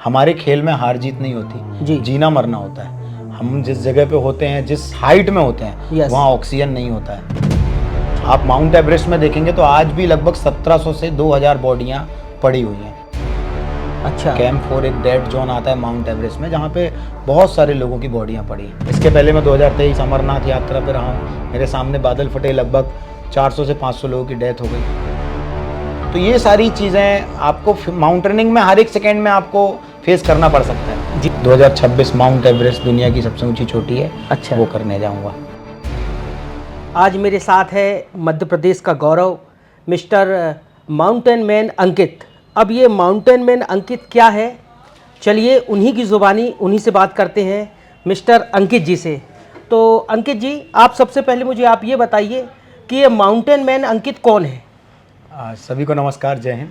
हमारे खेल में हार जीत नहीं होती जी। जीना मरना होता है। हम जिस जगह पे होते हैं, जिस हाइट में होते हैं, Yes. वहाँ ऑक्सीजन नहीं होता है। आप माउंट एवरेस्ट में देखेंगे तो आज भी लगभग 1700 से 2000 बॉडियाँ पड़ी हुई हैं। अच्छा। कैंप 4 एक डेड जोन आता है माउंट एवरेस्ट में, जहाँ पे बहुत सारे लोगों की बॉडियाँ पड़ी हैं। इसके पहले मैं 2023 अमरनाथ यात्रा पे रहा हूँ, मेरे सामने बादल फटे, लगभग 400 से 500 लोगों की डेथ हो गई। तो ये सारी चीज़ें आपको माउंटेनिंग में हर एक सेकेंड में आपको फेस करना पड़ सकता है जी। 2026 माउंट एवरेस्ट दुनिया की सबसे ऊंची चोटी है। अच्छा। वो करने जाऊंगा। आज मेरे साथ है मध्य प्रदेश का गौरव, मिस्टर माउंटेन मैन अंकित। अब ये माउंटेन मैन अंकित क्या है, चलिए उन्हीं की ज़ुबानी उन्हीं से बात करते हैं, मिस्टर अंकित जी से। तो अंकित जी, आप सबसे पहले मुझे आप ये बताइए कि ये माउंटेन मैन अंकित कौन है? सभी को नमस्कार, जय हिंद।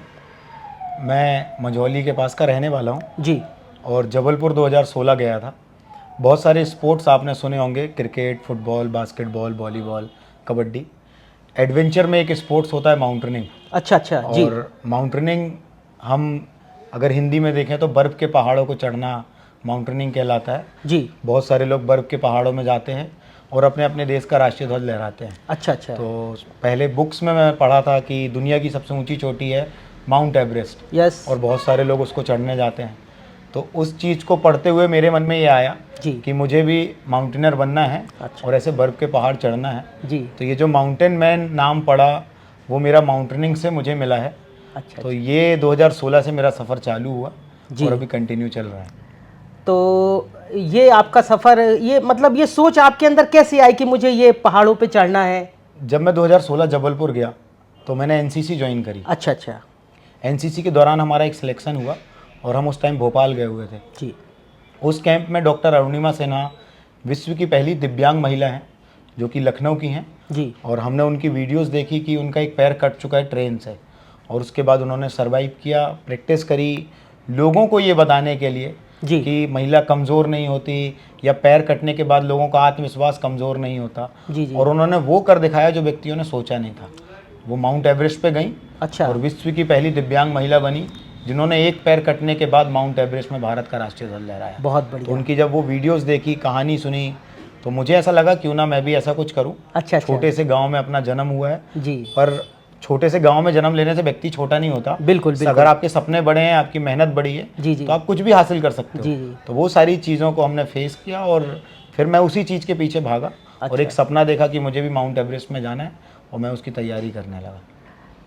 मैं मंझौली के पास का रहने वाला हूँ जी। और जबलपुर 2016 गया था। बहुत सारे स्पोर्ट्स आपने सुने होंगे, cricket, football, basketball, volleyball, kabaddi. Adventure में एक स्पोर्ट्स होता है माउंटेनिंग। अच्छा अच्छा जी। और माउंटेनिंग हम अगर हिंदी में देखें तो बर्फ़ के पहाड़ों को चढ़ना माउंटेनिंग कहलाता है जी। बहुत सारे लोग बर्फ़ के पहाड़ों में जाते हैं और अपने अपने देश का राष्ट्रीय ध्वज लहराते हैं। अच्छा अच्छा। तो पहले बुक्स में मैं पढ़ा था कि दुनिया की सबसे ऊंची चोटी है माउंट एवरेस्ट, यस। और बहुत सारे लोग उसको चढ़ने जाते हैं। तो उस चीज़ को पढ़ते हुए मेरे मन में ये आया जी। कि मुझे भी माउंटेनर बनना है। अच्छा। और ऐसे बर्फ़ के पहाड़ चढ़ना है। जी। तो ये जो माउंटेन मैन नाम पड़ा वो मेरा माउंटेनिंग से मुझे मिला है। अच्छा। तो ये 2016 से मेरा सफ़र चालू हुआ जी। और अभी कंटिन्यू चल रहा है। तो ये आपका सफ़र, ये मतलब ये सोच आपके अंदर कैसे आई कि मुझे ये पहाड़ों पे चढ़ना है? जब मैं 2016 जबलपुर गया तो मैंने एनसीसी ज्वाइन करी। अच्छा अच्छा। एनसीसी के दौरान हमारा एक सिलेक्शन हुआ और हम उस टाइम भोपाल गए हुए थे। जी। उस कैंप में डॉक्टर अरुणिमा सिन्हा विश्व की पहली दिव्यांग महिला हैं, जो कि लखनऊ की हैं। जी। और हमने उनकी वीडियोस देखी कि उनका एक पैर कट चुका है ट्रेन से, और उसके बाद उन्होंने सरवाइव किया, प्रैक्टिस करी लोगों को ये बताने के लिए जी। कि महिला कमज़ोर नहीं होती, या पैर कटने के बाद लोगों का आत्मविश्वास कमज़ोर नहीं होता। जी जी। और उन्होंने वो कर दिखाया जो व्यक्तियों ने सोचा नहीं था। वो माउंट एवरेस्ट पे गई अच्छा। और विश्व की पहली दिव्यांग महिला बनी जिन्होंने एक पैर कटने के बाद माउंट एवरेस्ट में भारत का राष्ट्रीय ध्वज लहराया। बहुत तो बढ़िया। उनकी जब वो वीडियोस देखी, कहानी सुनी, तो मुझे ऐसा लगा क्यों ना मैं भी ऐसा कुछ करूं। अच्छा अच्छा। छोटे से गांव में अपना जन्म हुआ है, जी। पर छोटे से गांव में जन्म लेने से व्यक्ति छोटा नहीं होता। बिल्कुल बिल्कुल। अगर आपके सपने बड़े हैं, आपकी मेहनत बड़ी है, जी जी। तो आप कुछ भी हासिल कर सकते हो। जी जी। तो वो सारी चीज़ों को हमने फेस किया और फिर मैं उसी चीज़ के पीछे भागा। और एक सपना देखा कि मुझे भी माउंट एवरेस्ट में जाना है, और मैं उसकी तैयारी करने लगा।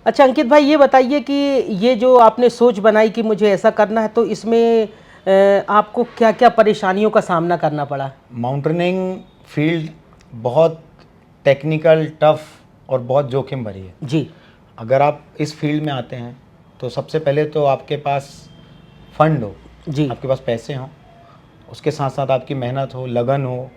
अच्छा अंकित भाई, ये बताइए कि ये जो आपने सोच बनाई कि मुझे ऐसा करना है, तो इसमें आपको क्या क्या परेशानियों का सामना करना पड़ा? माउंटेनिंग फील्ड बहुत टेक्निकल, टफ और बहुत जोखिम भरी है। जी। अगर आप इस फील्ड में आते हैं तो सबसे पहले तो आपके पास फंड हो, जी। आपके पास पैसे हों, उसके साथ साथ आपकी मेहनत हो, लगन हो,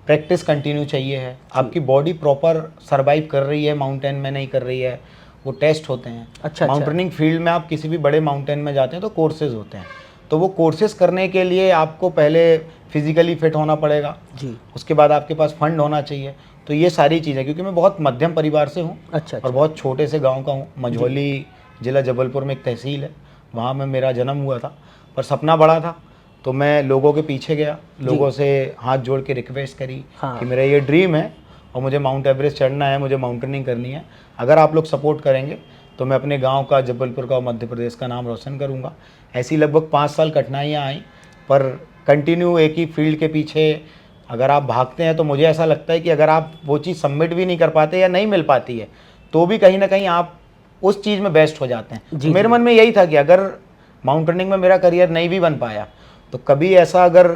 प्रैक्टिस कंटिन्यू चाहिए है, आपकी बॉडी प्रॉपर सरवाइव कर रही है, माउंटेन में नहीं कर रही है, वो टेस्ट होते हैं। अच्छा। माउंटेनिंग फील्ड में आप किसी भी बड़े माउंटेन में जाते हैं तो कोर्सेज होते हैं। तो वो कोर्सेज करने के लिए आपको पहले फिजिकली फिट होना पड़ेगा। जी। उसके बाद आपके पास फंड होना चाहिए। तो ये सारी चीज़ें, क्योंकि मैं बहुत मध्यम परिवार से हूँ। अच्छा। और बहुत छोटे से गांव का हूँ। मंझौली ज़िला जबलपुर में एक तहसील है, वहाँ में मेरा जन्म हुआ था। पर सपना बड़ा था, तो मैं लोगों के पीछे गया, लोगों से हाथ जोड़ के रिक्वेस्ट करी कि मेरा ये ड्रीम है और मुझे माउंट एवरेस्ट चढ़ना है, मुझे माउंटेनिंग करनी है। अगर आप लोग सपोर्ट करेंगे तो मैं अपने गांव का, जबलपुर का और मध्य प्रदेश का नाम रोशन करूंगा। ऐसी लगभग 5 साल कठिनाइयाँ आई, पर कंटिन्यू एक ही फील्ड के पीछे अगर आप भागते हैं तो मुझे ऐसा लगता है कि अगर आप वो चीज़ सबमिट भी नहीं कर पाते या नहीं मिल पाती है, तो भी कहीं ना कहीं आप उस चीज़ में बेस्ट हो जाते हैं। तो मेरे मन में यही था कि अगर माउंटेनिंग में मेरा करियर नहीं भी बन पाया, तो कभी ऐसा अगर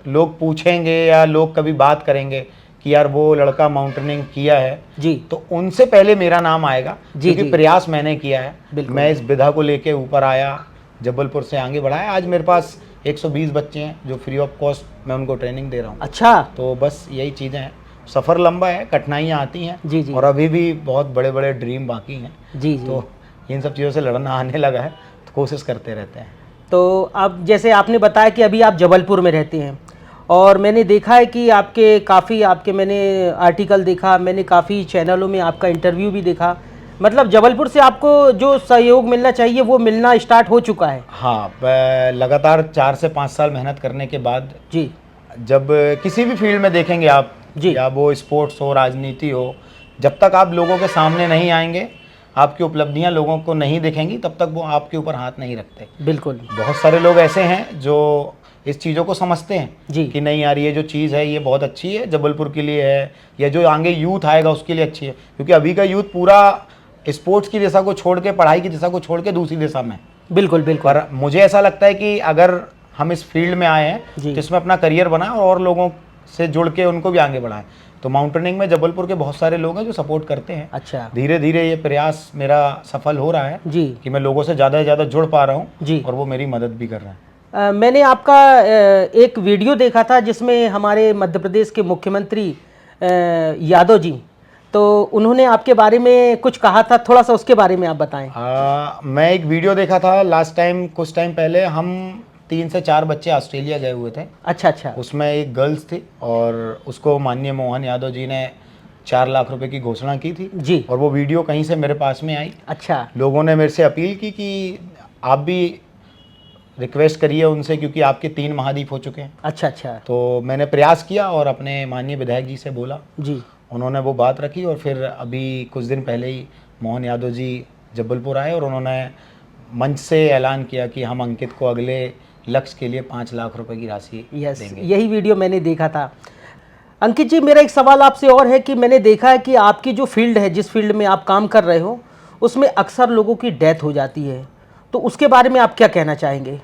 लोग पूछेंगे या लोग कभी बात करेंगे कि यार वो लड़का माउंटेनिंग किया है जी, तो उनसे पहले मेरा नाम आएगा, क्योंकि प्रयास मैंने किया है। मैं इस विधा को लेके ऊपर आया, जबलपुर से आगे बढ़ाया। आज मेरे पास 120 बच्चे हैं जो फ्री ऑफ कॉस्ट मैं उनको ट्रेनिंग दे रहा हूँ। अच्छा। तो बस यही चीज़ें हैं। सफ़र लंबा है, कठिनाइयाँ आती हैं। जी जी। और अभी भी बहुत बड़े बड़े ड्रीम बाकी हैं। जी जी। तो इन सब चीज़ों से लड़ना आने लगा है, तो कोशिश करते रहते हैं। तो अब जैसे आपने बताया कि अभी आप जबलपुर में रहते हैं, और मैंने देखा है कि आपके मैंने आर्टिकल देखा, मैंने काफ़ी चैनलों में आपका इंटरव्यू भी देखा। मतलब जबलपुर से आपको जो सहयोग मिलना चाहिए वो मिलना स्टार्ट हो चुका है। हाँ, लगातार 4 से 5 साल मेहनत करने के बाद जी जब किसी भी फील्ड में देखेंगे आप, जी। या वो स्पोर्ट्स हो, राजनीति हो, जब तक आप लोगों के सामने नहीं आएंगे, आपकी उपलब्धियां लोगों को नहीं दिखेंगी, तब तक वो आपके ऊपर हाथ नहीं रखते। बिल्कुल। बहुत सारे लोग ऐसे हैं जो इस चीज़ों को समझते हैं जी कि नहीं यार, ये जो चीज़ है ये बहुत अच्छी है, जबलपुर के लिए है, या जो आगे यूथ आएगा उसके लिए अच्छी है, क्योंकि अभी का यूथ पूरा स्पोर्ट्स की दिशा को छोड़ के, पढ़ाई की दिशा को छोड़ के दूसरी दिशा में है। बिल्कुल बिल्कुल। पर मुझे ऐसा लगता है कि अगर हम इस फील्ड में आए हैं जिसमें अपना करियर बनाएं और लोगों से जुड़ के उनको भी आगे बढ़ाएं, तो माउंटेनिंग में जबलपुर के बहुत सारे लोग हैं जो सपोर्ट करते हैं। अच्छा। धीरे धीरे ये प्रयास मेरा सफल हो रहा है जी कि मैं लोगों से ज़्यादा से ज़्यादा जुड़ पा रहा हूँ जी। और वो मेरी मदद भी कर रहे हैं। मैंने आपका एक वीडियो देखा था जिसमें हमारे मध्य प्रदेश के मुख्यमंत्री यादव जी, तो उन्होंने आपके बारे में कुछ कहा था, थोड़ा सा उसके बारे में आप बताएं। मैं एक वीडियो देखा था लास्ट टाइम, कुछ टाइम पहले। हम 3 से 4 बच्चे ऑस्ट्रेलिया गए हुए थे। अच्छा अच्छा। उसमें एक गर्ल्स थी और उसको माननीय मोहन यादव जी ने 4 लाख रुपए की घोषणा की थी जी। और वो वीडियो कहीं से मेरे पास में आई। अच्छा। लोगों ने मेरे से अपील की कि आप भी रिक्वेस्ट करिए उनसे, क्योंकि आपके 3 महाद्वीप हो चुके हैं। अच्छा अच्छा। तो मैंने प्रयास किया और अपने माननीय विधायक जी से बोला जी। उन्होंने वो बात रखी और फिर अभी कुछ दिन पहले ही मोहन यादव जी जबलपुर आए और उन्होंने मंच से ऐलान किया कि हम अंकित को अगले लक्ष्य के लिए 5 लाख रुपए की राशि देंगे। यही वीडियो मैंने देखा था। अंकित जी, मेरा एक सवाल आपसे और है कि मैंने देखा है कि आपकी जो फील्ड है, जिस फील्ड में आप काम कर रहे हो, उसमें अक्सर लोगों की डेथ हो जाती है, तो उसके बारे में आप क्या कहना चाहेंगे?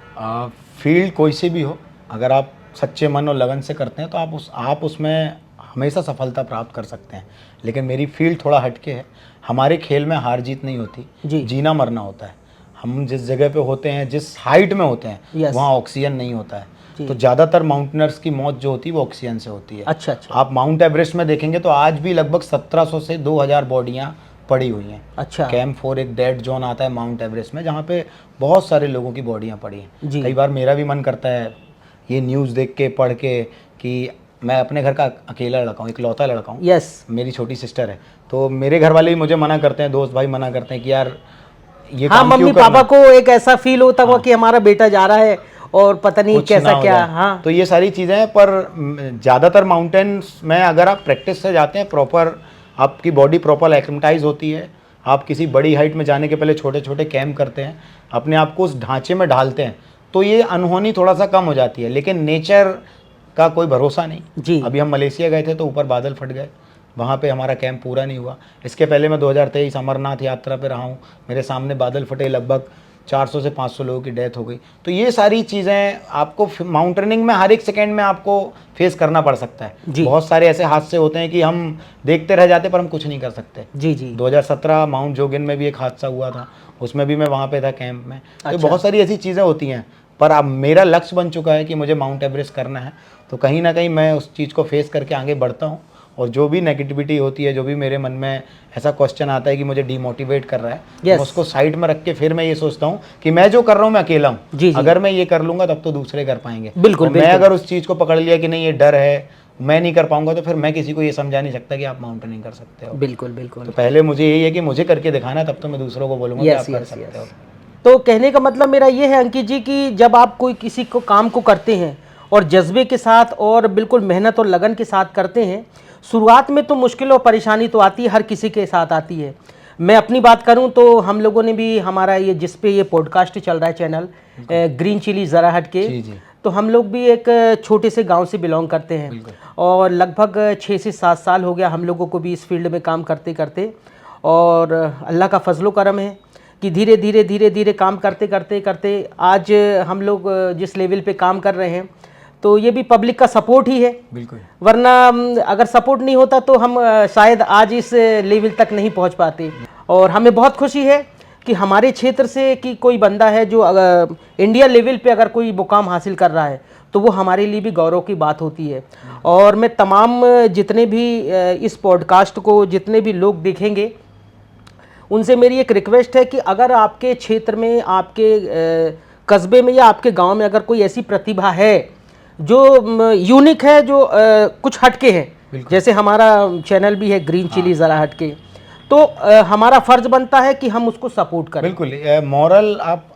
फील्ड कोई सी भी हो, अगर आप सच्चे मन और लगन से करते हैं तो आप उसमें हमेशा सफलता प्राप्त कर सकते हैं। लेकिन मेरी फील्ड थोड़ा हटके है। हमारे खेल में हार जीत नहीं होती, जीना मरना होता है। हम जिस जगह पे होते हैं, जिस हाइट में होते हैं, वहाँ ऑक्सीजन नहीं होता है। तो ज़्यादातर माउंटेनर्स की मौत जो होती है वो ऑक्सीजन से होती है। अच्छा अच्छा। आप माउंट एवरेस्ट में देखेंगे तो आज भी लगभग 1700 से 2000 बॉडियाँ पड़ी हुई हैं। अच्छा। कैंप 4 एक डेड जोन आता है माउंट एवरेस्ट में, जहाँ पे बहुत सारे लोगों की बॉडियाँ पड़ी हैं। कई बार मेरा भी मन करता है ये न्यूज़ देख के, पढ़ के, कि मैं अपने घर का अकेला लड़का हूँ, इकलौता लड़का हूँ। यस। मेरी छोटी सिस्टर है, तो मेरे घर वाले भी मुझे मना करते हैं, दोस्त भाई मना करते हैं कि यार ये हाँ, काम मम्मी क्यों करना? पापा को एक ऐसा फील होता हुआ कि हमारा बेटा जा रहा है और पता नहीं कैसा क्या। हाँ, तो ये सारी चीज़ें हैं। पर ज़्यादातर माउंटेन्स में अगर आप प्रैक्टिस से जाते हैं, प्रॉपर आपकी बॉडी प्रॉपर एक्लिमेटाइज होती है, आप किसी बड़ी हाइट में जाने के पहले छोटे छोटे कैंप करते हैं, अपने आप को उस ढांचे में ढालते हैं, तो ये अनहोनी थोड़ा सा कम हो जाती है। लेकिन नेचर का कोई भरोसा नहीं जी। अभी हम मलेशिया गए थे तो ऊपर बादल फट गए, वहाँ पे हमारा कैंप पूरा नहीं हुआ। इसके पहले मैं 2023 अमरनाथ यात्रा पे रहा हूँ, मेरे सामने बादल फटे, लगभग 400 से 500 लोगों की डेथ हो गई। तो ये सारी चीज़ें आपको माउंटेनिंग में हर एक सेकेंड में आपको फेस करना पड़ सकता है। बहुत सारे ऐसे हादसे होते हैं कि हम देखते रह जाते पर हम कुछ नहीं कर सकते। जी जी। 2017 माउंट जोगिन में भी एक हादसा हुआ था, उसमें भी मैं वहाँ पे था कैंप में। तो बहुत सारी ऐसी चीज़ें होती हैं। पर अब मेरा लक्ष्य बन चुका है कि मुझे माउंट एवरेस्ट करना है, तो कहीं ना कहीं मैं उस चीज़ को फेस करके आगे बढ़ता हूँ। और जो भी नेगेटिविटी होती है, जो भी मेरे मन में ऐसा क्वेश्चन आता है कि मुझे डिमोटिवेट कर रहा है, मैं उसको साइड में रख के फिर मैं ये सोचता हूँ कि मैं जो कर रहा हूँ मैं अकेला हूँ। अगर मैं ये कर लूँगा तब तो दूसरे कर पाएंगे। बिल्कुल। मैं अगर उस चीज़ को पकड़ लिया कि नहीं ये डर है, मैं नहीं कर पाऊंगा, तो फिर मैं किसी को ये समझा नहीं सकता कि आप माउंटेनिंग कर सकते हो। बिल्कुल बिल्कुल। तो पहले मुझे यही है कि मुझे करके दिखाना, तब तो मैं दूसरों को बोलूँगा कि आप कर सकते हो। तो कहने का मतलब मेरा ये है अंकित जी कि जब आप कोई किसी को काम को करते हैं और जज्बे के साथ और बिल्कुल मेहनत और लगन के साथ करते हैं, शुरुआत में तो मुश्किल और परेशानी तो आती है, हर किसी के साथ आती है। मैं अपनी बात करूं तो हम लोगों ने भी, हमारा ये जिस पे ये पॉडकास्ट चल रहा है चैनल ग्रीन चिली ज़राहट के, तो हम लोग भी एक छोटे से गांव से बिलोंग करते हैं और लगभग 6 से 7 साल हो गया हम लोगों को भी इस फील्ड में काम करते करते। और अल्लाह का फजलो करम है कि धीरे धीरे काम करते आज हम लोग जिस लेवल पे काम कर रहे हैं, तो ये भी पब्लिक का सपोर्ट ही है। बिल्कुल। वरना अगर सपोर्ट नहीं होता तो हम शायद आज इस लेवल तक नहीं पहुंच पाते। और हमें बहुत खुशी है कि हमारे क्षेत्र से कि कोई बंदा है जो इंडिया लेवल पे अगर कोई मुकाम हासिल कर रहा है, तो वो हमारे लिए भी गौरव की बात होती है। और मैं तमाम जितने भी इस पॉडकास्ट को जितने भी लोग देखेंगे, उनसे मेरी एक रिक्वेस्ट है कि अगर आपके क्षेत्र में, आपके कस्बे में या आपके गांव में अगर कोई ऐसी प्रतिभा है जो यूनिक है, जो कुछ हटके है, जैसे हमारा चैनल भी है ग्रीन चिली ज़रा हटके, तो हमारा फर्ज बनता है कि हम उसको सपोर्ट करें। बिल्कुल, मॉरल आप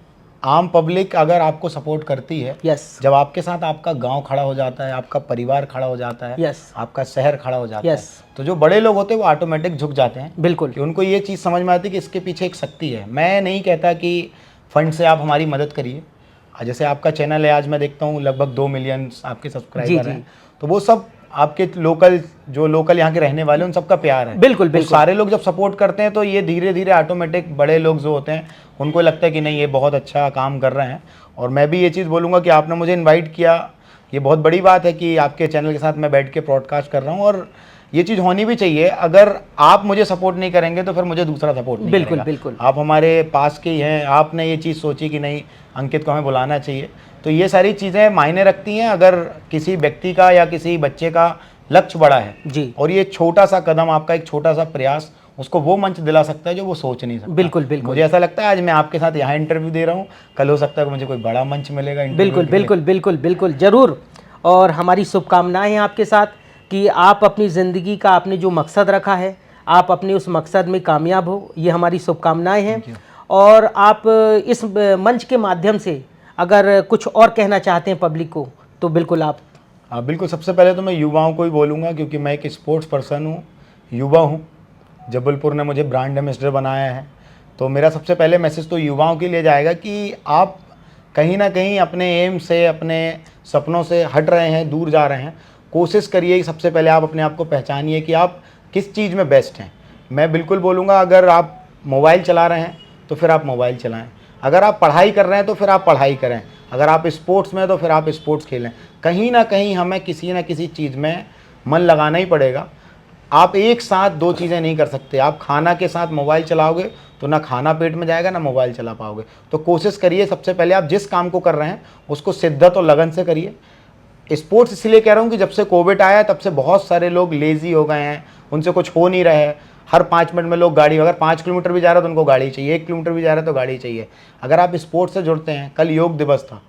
आम पब्लिक अगर आपको सपोर्ट करती है, यस, जब आपके साथ आपका गांव खड़ा हो जाता है, आपका परिवार खड़ा हो जाता है, यस, आपका शहर खड़ा हो जाता है, यस, तो जो बड़े लोग होते हैं वो ऑटोमेटिक झुक जाते हैं बिल्कुल, कि उनको ये चीज़ समझ में आती है कि इसके पीछे एक शक्ति है। मैं नहीं कहता कि फंड से आप हमारी मदद करिए। जैसे आपका चैनल है, आज मैं देखता हूँ लगभग 2 मिलियन आपके सब्सक्राइबर हैं, तो वो सब आपके लोकल यहाँ के रहने वाले, उन सबका प्यार है। बिल्कुल तो बिल्कुल, सारे लोग जब सपोर्ट करते हैं तो ये धीरे धीरे ऑटोमेटिक बड़े लोग जो होते हैं उनको लगता है कि नहीं, ये बहुत अच्छा काम कर रहे हैं। और मैं भी ये चीज़ बोलूँगा कि आपने मुझे इनवाइट किया, ये बहुत बड़ी बात है कि आपके चैनल के साथ मैं बैठ के ब्रॉडकास्ट कर रहा हूँ, और ये चीज़ होनी भी चाहिए। अगर आप मुझे सपोर्ट नहीं करेंगे तो फिर मुझे दूसरा सपोर्ट नहीं बिल्कुल करेगा। बिल्कुल, आप हमारे पास के ही हैं, आपने ये चीज़ सोची कि नहीं अंकित को हमें बुलाना चाहिए, तो ये सारी चीज़ें मायने रखती हैं। अगर किसी व्यक्ति का या किसी बच्चे का लक्ष्य बड़ा है जी, और ये छोटा सा कदम, आपका एक छोटा सा प्रयास उसको वो मंच दिला सकता है जो वो सोच नहीं सकता। बिल्कुल बिल्कुल, मुझे ऐसा लगता है आज मैं आपके साथ यहाँ इंटरव्यू दे रहा हूँ, कल हो सकता है कि मुझे कोई बड़ा मंच मिलेगा इंटरव्यू बिल्कुल के लिए। बिल्कुल बिल्कुल बिल्कुल, ज़रूर। और हमारी शुभकामनाएं हैं आपके साथ कि आप अपनी ज़िंदगी का आपने जो मकसद रखा है, आप अपने उस मकसद में कामयाब हो, ये हमारी शुभकामनाएं हैं। और आप इस मंच के माध्यम से अगर कुछ और कहना चाहते हैं पब्लिक को, तो बिल्कुल आप। हाँ बिल्कुल, सबसे पहले तो मैं युवाओं को ही बोलूँगा, क्योंकि मैं एक स्पोर्ट्स पर्सन हूँ, युवा हूँ, जबलपुर ने मुझे ब्रांड एम्बेसडर बनाया है। तो मेरा सबसे पहले मैसेज तो युवाओं के लिए जाएगा कि आप कहीं ना कहीं अपने एम से, अपने सपनों से हट रहे हैं, दूर जा रहे हैं। कोशिश करिए कि सबसे पहले आप अपने आप को पहचानिए कि आप किस चीज़ में बेस्ट हैं। मैं बिल्कुल बोलूँगा, अगर आप मोबाइल चला रहे हैं तो फिर आप मोबाइल चलाएं, अगर आप पढ़ाई कर रहे हैं तो फिर आप पढ़ाई करें, अगर आप स्पोर्ट्स में तो फिर आप स्पोर्ट्स खेलें। कहीं ना कहीं हमें किसी न किसी चीज़ में मन लगाना ही पड़ेगा। आप एक साथ दो चीज़ें नहीं कर सकते। आप खाना के साथ मोबाइल चलाओगे तो ना खाना पेट में जाएगा, ना मोबाइल चला पाओगे। तो कोशिश करिए सबसे पहले आप जिस काम को कर रहे हैं उसको शिद्दत और लगन से करिए। स्पोर्ट्स इसलिए कह रहा हूँ कि जब से कोविड आया तब से बहुत सारे लोग लेज़ी हो गए हैं, उनसे कुछ हो नहीं रहा है। हर 5 मिनट में लोग गाड़ी, अगर 5 किलोमीटर भी जा रहा है तो उनको गाड़ी चाहिए, 1 किलोमीटर भी जा रहा है तो गाड़ी चाहिए। अगर आप स्पोर्ट्स से जुड़ते हैं, कल योग दिवस था,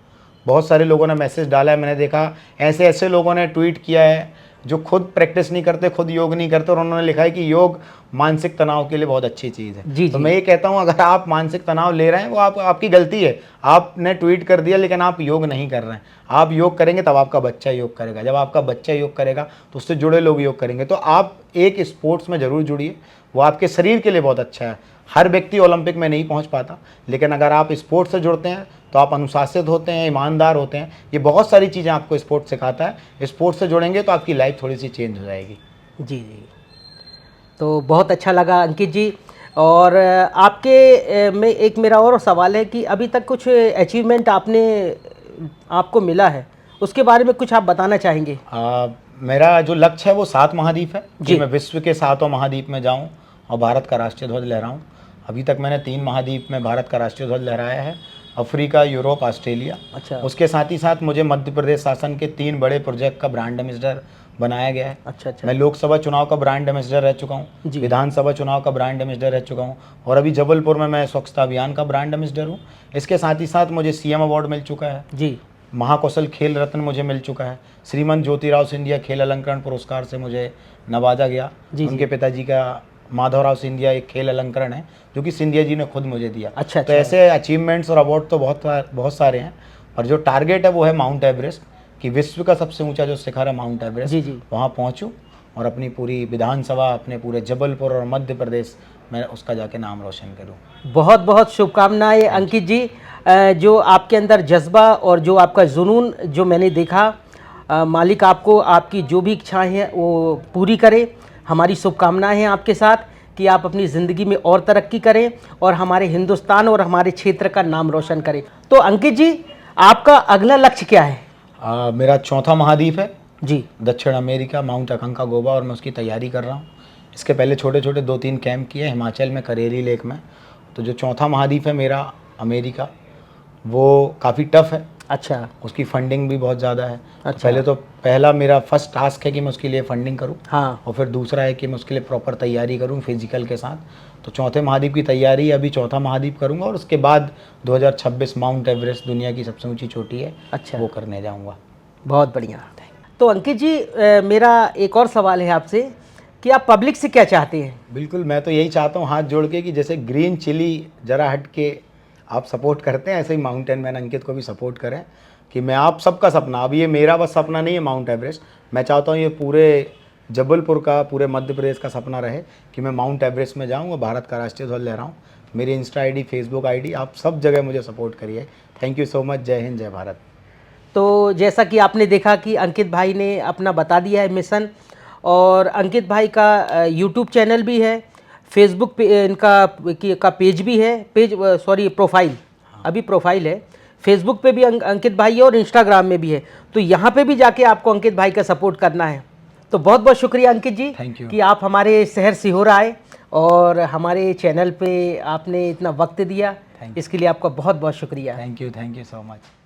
बहुत सारे लोगों ने मैसेज डाला है, मैंने देखा ऐसे ऐसे लोगों ने ट्वीट किया है जो खुद प्रैक्टिस नहीं करते, खुद योग नहीं करते, और उन्होंने लिखा है कि योग मानसिक तनाव के लिए बहुत अच्छी चीज़ है। जी, तो जी। मैं ये कहता हूँ, अगर आप मानसिक तनाव ले रहे हैं वो आपकी गलती है। आपने ट्वीट कर दिया लेकिन आप योग नहीं कर रहे हैं। आप योग करेंगे तब आपका बच्चा योग करेगा, जब आपका बच्चा योग करेगा तो उससे जुड़े लोग योग करेंगे। तो आप एक स्पोर्ट्स में ज़रूर जुड़िए, वो आपके शरीर के लिए बहुत अच्छा है। हर व्यक्ति ओलंपिक में नहीं पहुंच पाता, लेकिन अगर आप स्पोर्ट्स से जुड़ते हैं तो आप अनुशासित होते हैं, ईमानदार होते हैं। ये बहुत सारी चीज़ें आपको स्पोर्ट्स सिखाता है। स्पोर्ट्स से जुड़ेंगे तो आपकी लाइफ थोड़ी सी चेंज हो जाएगी। जी जी, तो बहुत अच्छा लगा अंकित जी। और आपके में एक मेरा और सवाल है कि अभी तक कुछ अचीवमेंट आपको मिला है, उसके बारे में कुछ आप बताना चाहेंगे? मेरा जो लक्ष्य है वो 7 महाद्वीप है जी। कि मैं विश्व के 7 महाद्वीप में जाऊं और भारत का राष्ट्रीय ध्वज लहराऊं। अभी तक मैंने 3 महाद्वीप में भारत का राष्ट्रीय ध्वज लहराया है, अफ्रीका, यूरोप, ऑस्ट्रेलिया। अच्छा। उसके साथ ही साथ मुझे मध्य प्रदेश शासन के 3 बड़े प्रोजेक्ट का ब्रांड एम्बेसडर बनाया गया है। अच्छा अच्छा, मैं लोकसभा चुनाव का ब्रांड एम्बेसडर रह चुका हूँ, जी। विधानसभा चुनाव का ब्रांड एम्बेसडर रह चुका हूँ, और अभी जबलपुर में मैं स्वच्छता अभियान का ब्रांड एम्बेसडर हूँ। इसके साथ ही साथ मुझे सीएम अवार्ड मिल चुका है, जी महाकौशल खेल रत्न मुझे मिल चुका है, श्रीमंत ज्योतिराव सिंधिया खेल अलंकरण पुरस्कार से मुझे नवाजा गया। जी, उनके पिताजी का माधवराव सिंधिया एक खेल अलंकरण है जो कि सिंधिया जी ने खुद मुझे दिया। अच्छा तो ऐसे अचीवमेंट्स और अवार्ड तो बहुत सारे हैं, पर जो टारगेट है वो है माउंट एवरेस्ट, कि विश्व का सबसे ऊंचा जो शिखर है माउंट एवरेस्ट, जी जी, वहाँ पहुँचूँ और अपनी पूरी विधानसभा, अपने पूरे जबलपुर और मध्य प्रदेश में उसका जाके नाम रोशन करूँ। बहुत बहुत शुभकामनाएं अंकित जी। जो आपके अंदर जज्बा और जो आपका जुनून जो मैंने देखा, मालिक आपको आपकी जो भी इच्छाएं हैं वो पूरी करे। हमारी शुभकामनाएं हैं आपके साथ कि आप अपनी ज़िंदगी में और तरक्की करें और हमारे हिंदुस्तान और हमारे क्षेत्र का नाम रोशन करें। तो अंकित जी, आपका अगला लक्ष्य क्या है? मेरा 4था महाद्वीप है जी, दक्षिण अमेरिका, माउंट अकंकागुआ, और मैं उसकी तैयारी कर रहा हूँ। इसके पहले छोटे छोटे 2-3 कैंप किए हिमाचल में, करेली लेक में। तो जो 4था महाद्वीप है मेरा अमेरिका, वो काफ़ी टफ है। अच्छा उसकी फंडिंग भी बहुत ज़्यादा है। अच्छा। तो पहले तो पहला मेरा फर्स्ट टास्क है कि मैं उसके लिए फंडिंग करूँ, हाँ, और फिर दूसरा है कि मैं उसके लिए प्रॉपर तैयारी करूँ फिजिकल के साथ। तो 4थे महाद्वीप की तैयारी, अभी 4था महाद्वीप करूँगा, और उसके बाद 2026 माउंट एवरेस्ट, दुनिया की सबसे ऊंची चोटी है, अच्छा, वो करने जाऊँगा। बहुत बढ़िया। तो अंकित जी, मेरा एक और सवाल है आपसे कि आप पब्लिक से क्या चाहते हैं? बिल्कुल, मैं तो यही चाहता हूँ हाथ जोड़ के कि जैसे ग्रीन चिली जरा हट के आप सपोर्ट करते हैं, ऐसे ही माउंटेन मैन अंकित को भी सपोर्ट करें कि मैं आप सबका सपना, अब ये मेरा बस सपना नहीं है माउंट एवरेस्ट, मैं चाहता हूँ ये पूरे जबलपुर का, पूरे मध्य प्रदेश का सपना रहे कि मैं माउंट एवरेस्ट में जाऊँ और भारत का राष्ट्रीय ध्वज लहराऊँ। मेरी इंस्टा आईडी, फेसबुक आईडी, आप सब जगह मुझे सपोर्ट करिए। Thank you so much. जय हिंद, जय भारत। तो जैसा कि आपने देखा कि अंकित भाई ने अपना बता दिया है मिशन, और अंकित भाई का यूट्यूब चैनल भी है, फेसबुक पे इनका पेज भी है, प्रोफाइल, अभी प्रोफाइल है, फेसबुक पे भी अंकित भाई है और इंस्टाग्राम में भी है। तो यहाँ पे भी जाके आपको अंकित भाई का सपोर्ट करना है। तो बहुत बहुत शुक्रिया अंकित जी कि आप हमारे शहर सीहोर आए और हमारे चैनल पे आपने इतना वक्त दिया, इसके लिए आपका बहुत बहुत शुक्रिया। Thank you so much.